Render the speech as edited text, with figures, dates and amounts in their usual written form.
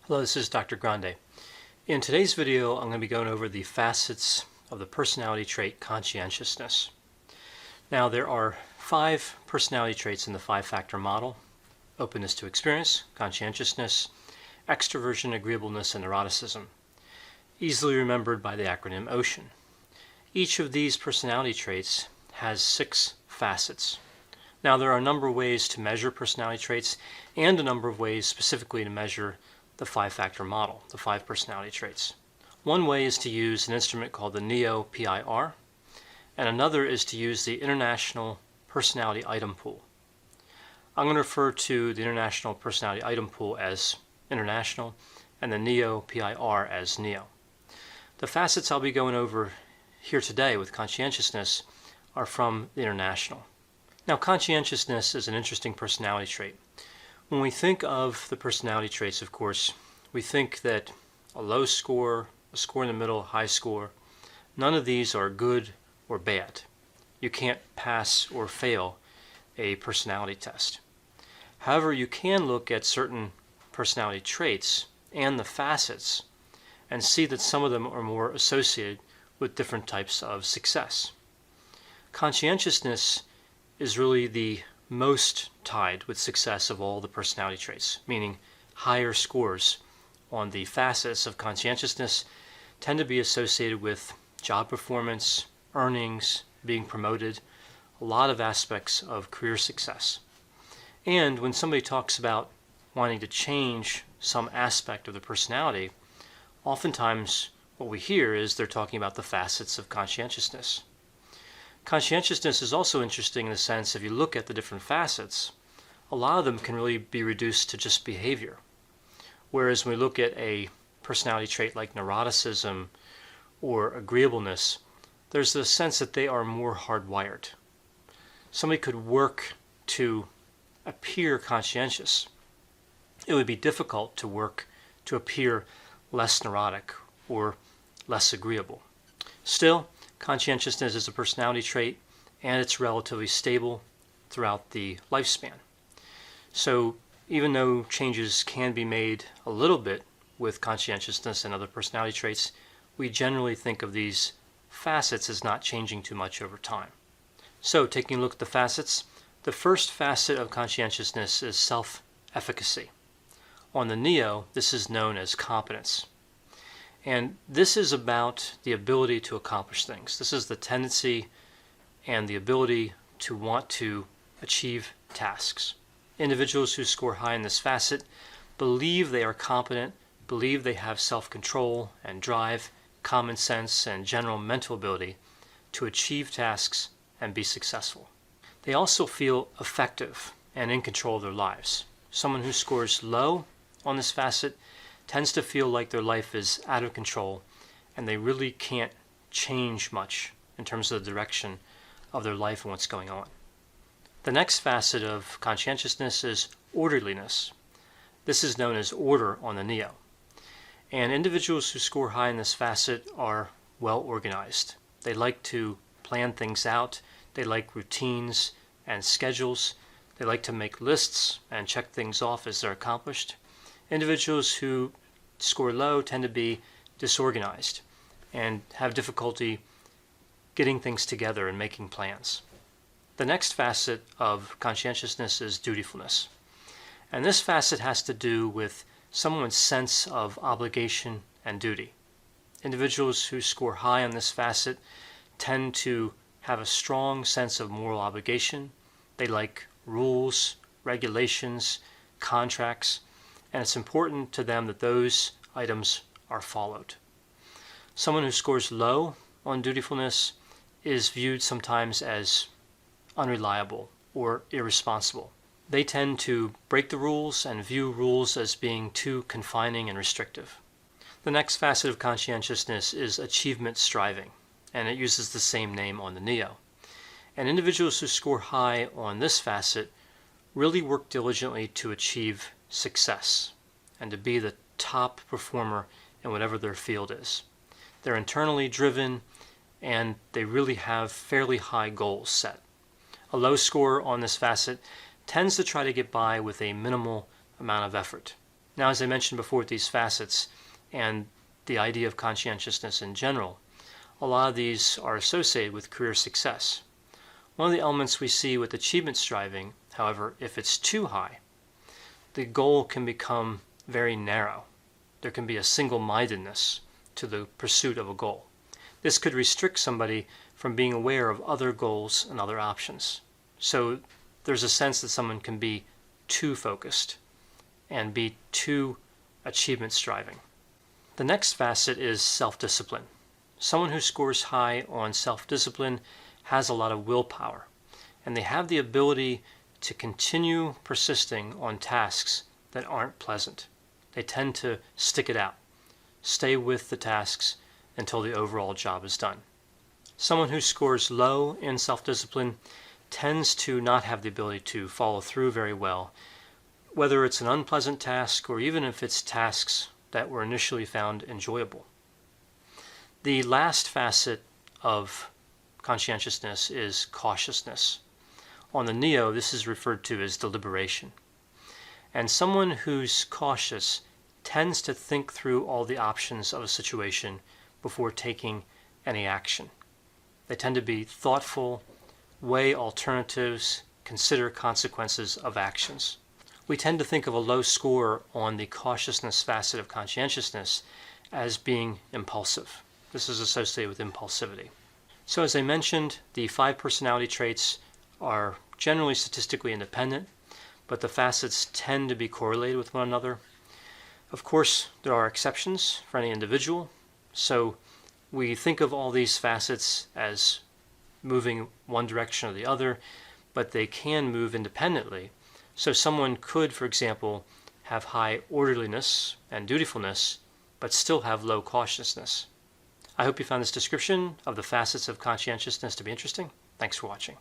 Hello, this is Dr. Grande. In today's video, I'm going to be going over the facets of the personality trait conscientiousness. Now, there are 5 personality traits in the 5-factor model: openness to experience, conscientiousness, extraversion, agreeableness, and neuroticism, easily remembered by the acronym OCEAN. Each of these personality traits has 6 facets. Now, there are a number of ways to measure personality traits and a number of ways specifically to measure the 5-factor model, the 5 personality traits. One way is to use an instrument called the NEO-PIR, and another is to use the International Personality Item Pool. I'm going to refer to the International Personality Item Pool as International and the NEO-PIR as NEO. The facets I'll be going over here today with conscientiousness are from the International. Now, conscientiousness is an interesting personality trait. When we think of the personality traits, of course, we think that a low score, a score in the middle, high score, none of these are good or bad. You can't pass or fail a personality test. However, you can look at certain personality traits and the facets and see that some of them are more associated with different types of success. Conscientiousness is really the most tied with success of all the personality traits, meaning higher scores on the facets of conscientiousness tend to be associated with job performance, earnings, being promoted, a lot of aspects of career success. And when somebody talks about wanting to change some aspect of the personality, oftentimes what we hear is they're talking about the facets of conscientiousness. Conscientiousness is also interesting in the sense, if you look at the different facets, a lot of them can really be reduced to just behavior. Whereas when we look at a personality trait like neuroticism or agreeableness, there's the sense that they are more hardwired. Somebody could work to appear conscientious. It would be difficult to work to appear less neurotic or less agreeable. Still, conscientiousness is a personality trait, and it's relatively stable throughout the lifespan. So even though changes can be made a little bit with conscientiousness and other personality traits, we generally think of these facets as not changing too much over time. So taking a look at the facets, the first facet of conscientiousness is self-efficacy. On the NEO, this is known as competence. And this is about the ability to accomplish things. This is the tendency and the ability to want to achieve tasks. Individuals who score high in this facet believe they are competent, believe they have self-control and drive, common sense, and general mental ability to achieve tasks and be successful. They also feel effective and in control of their lives. Someone who scores low on this facet tends to feel like their life is out of control and they really can't change much in terms of the direction of their life and what's going on. The next facet of conscientiousness is orderliness. This is known as order on the NEO. And individuals who score high in this facet are well organized. They like to plan things out. They like routines and schedules. They like to make lists and check things off as they're accomplished. Individuals who score low tend to be disorganized and have difficulty getting things together and making plans. The next facet of conscientiousness is dutifulness. And this facet has to do with someone's sense of obligation and duty. Individuals who score high on this facet tend to have a strong sense of moral obligation. They like rules, regulations, contracts, and it's important to them that those items are followed. Someone who scores low on dutifulness is viewed sometimes as unreliable or irresponsible. They tend to break the rules and view rules as being too confining and restrictive. The next facet of conscientiousness is achievement striving, and it uses the same name on the NEO. And individuals who score high on this facet really work diligently to achieve success and to be the top performer in whatever their field is. They're internally driven and they really have fairly high goals set. A low score on this facet tends to try to get by with a minimal amount of effort. Now, as I mentioned before with these facets and the idea of conscientiousness in general, a lot of these are associated with career success. One of the elements we see with achievement striving, however, if it's too high, the goal can become very narrow. There can be a single-mindedness to the pursuit of a goal. This could restrict somebody from being aware of other goals and other options. So there's a sense that someone can be too focused and be too achievement striving. The next facet is self-discipline. Someone who scores high on self-discipline has a lot of willpower, and they have the ability to continue persisting on tasks that aren't pleasant. They tend to stick it out, stay with the tasks until the overall job is done. Someone who scores low in self-discipline tends to not have the ability to follow through very well, whether it's an unpleasant task or even if it's tasks that were initially found enjoyable. The last facet of conscientiousness is cautiousness. On the Neo, this is referred to as deliberation. And someone who's cautious tends to think through all the options of a situation before taking any action. They tend to be thoughtful, weigh alternatives, consider consequences of actions. We tend to think of a low score on the cautiousness facet of conscientiousness as being impulsive. This is associated with impulsivity. So as I mentioned, the 5 personality traits are generally statistically independent, but the facets tend to be correlated with one another. Of course, there are exceptions for any individual, so we think of all these facets as moving one direction or the other, but they can move independently. So someone could, for example, have high orderliness and dutifulness, but still have low cautiousness. I hope you found this description of the facets of conscientiousness to be interesting. Thanks for watching.